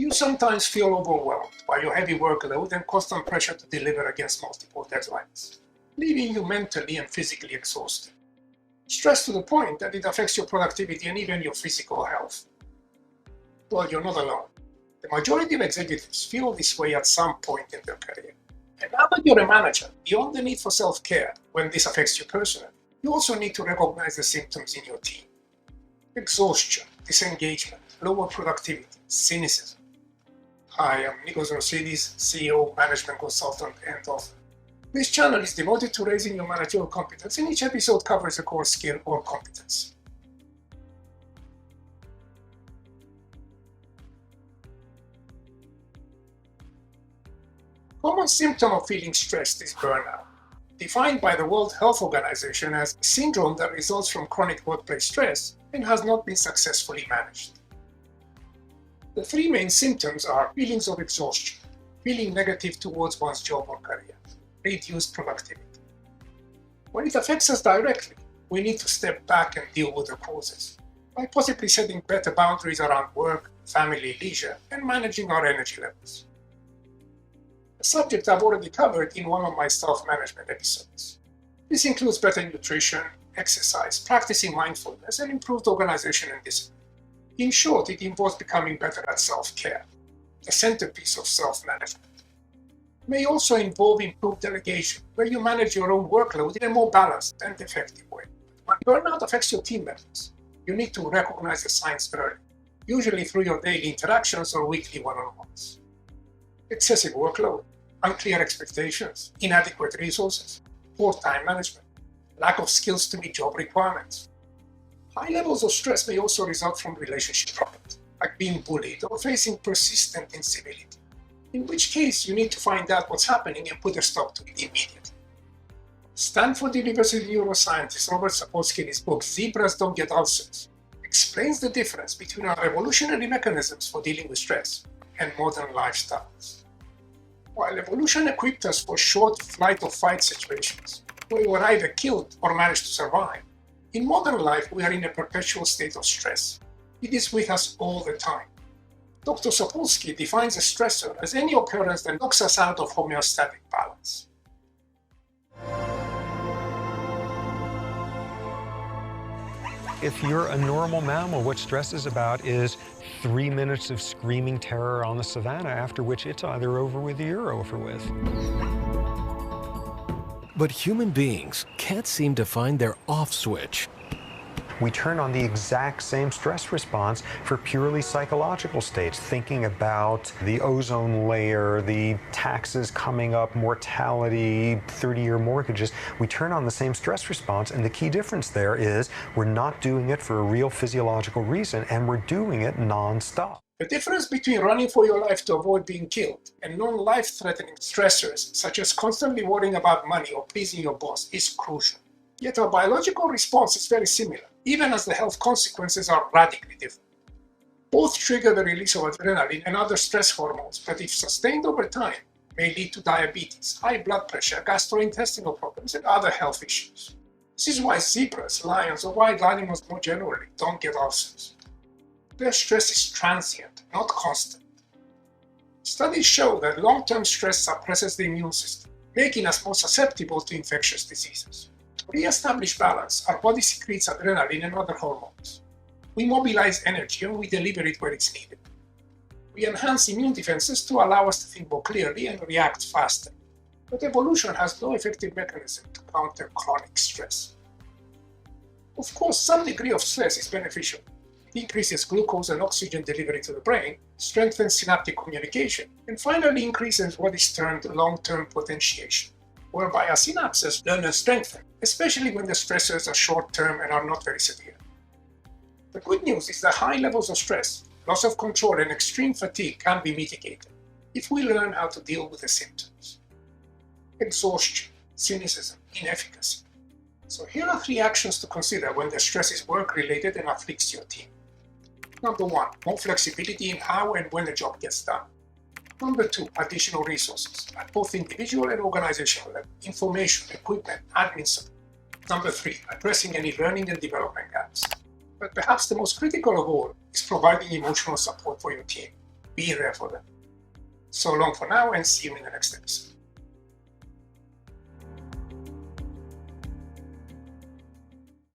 you sometimes feel overwhelmed by your heavy workload and constant pressure to deliver against multiple deadlines, leaving you mentally and physically exhausted? Stressed to the point that it affects your productivity and even your physical health? Well, you're not alone. The majority of executives feel this way at some point in their career. And now that you're a manager, beyond the need for self-care when this affects you personally, you also need to recognize the symptoms in your team. Exhaustion, disengagement, lower productivity, cynicism. Hi, I'm Nikos Rosidis, CEO, management consultant, and author. This channel is devoted to raising your managerial competence, and each episode covers a core skill or competence. Common symptom of feeling stressed is burnout, defined by the World Health Organization as a syndrome that results from chronic workplace stress and has not been successfully managed. The three main symptoms are feelings of exhaustion, feeling negative towards one's job or career, reduced productivity. When it affects us directly, we need to step back and deal with the causes by possibly setting better boundaries around work, family, leisure, and managing our energy levels. A subject I've already covered in one of my self-management episodes. This includes better nutrition, exercise, practicing mindfulness, and improved organization and discipline. In short, it involves becoming better at self-care, the centerpiece of self-management. It may also involve improved delegation, where you manage your own workload in a more balanced and effective way. When burnout affects your team members, you need to recognize the signs early, usually through your daily interactions or weekly one-on-ones. Excessive workload, unclear expectations, inadequate resources, poor time management, lack of skills to meet job requirements. High levels of stress may also result from relationship problems, like being bullied or facing persistent incivility, in which case you need to find out what's happening and put a stop to it immediately. Stanford University neuroscientist Robert Sapolsky, in his book Zebras Don't Get Ulcers, explains the difference between our evolutionary mechanisms for dealing with stress and modern lifestyles. While evolution equipped us for short flight or fight situations, where we were either killed or managed to survive, in modern life we are in a perpetual state of stress. It is with us all the time. Dr. Sapolsky defines a stressor as any occurrence that knocks us out of homeostatic balance. If you're a normal mammal, what stress is about is 3 minutes of screaming terror on the savannah, after which it's either over with or you're over with. But human beings can't seem to find their off switch. We turn on the exact same stress response for purely psychological states, thinking about the ozone layer, the taxes coming up, mortality, 30-year mortgages. We turn on the same stress response, and the key difference there is we're not doing it for a real physiological reason, and we're doing it non-stop. The difference between running for your life to avoid being killed and non-life-threatening stressors, such as constantly worrying about money or pleasing your boss, is crucial. Yet our biological response is very similar, even as the health consequences are radically different. Both trigger the release of adrenaline and other stress hormones, but if sustained over time, may lead to diabetes, high blood pressure, gastrointestinal problems, and other health issues. This is why zebras, lions, or wild animals more generally don't get ulcers. Their stress is transient, not constant. Studies show that long-term stress suppresses the immune system, making us more susceptible to infectious diseases. To re-establish balance, our body secretes adrenaline and other hormones. We mobilize energy and we deliver it where it's needed. We enhance immune defenses to allow us to think more clearly and react faster. But evolution has no effective mechanism to counter chronic stress. Of course, some degree of stress is beneficial. It increases glucose and oxygen delivery to the brain, strengthens synaptic communication, and finally increases what is termed long-term potentiation, whereby our synapses learn and strengthen, especially when the stressors are short-term and are not very severe. The good news is that high levels of stress, loss of control, and extreme fatigue can be mitigated if we learn how to deal with the symptoms. Exhaustion, cynicism, inefficacy. So here are 3 actions to consider when the stress is work-related and afflicts your team. Number 1, more flexibility in how and when the job gets done. Number 2, additional resources at both individual and organizational level, information, equipment, admin support. Number 3, addressing any learning and development gaps. But perhaps the most critical of all is providing emotional support for your team. be there for them. So long for now, and see you in the next episode.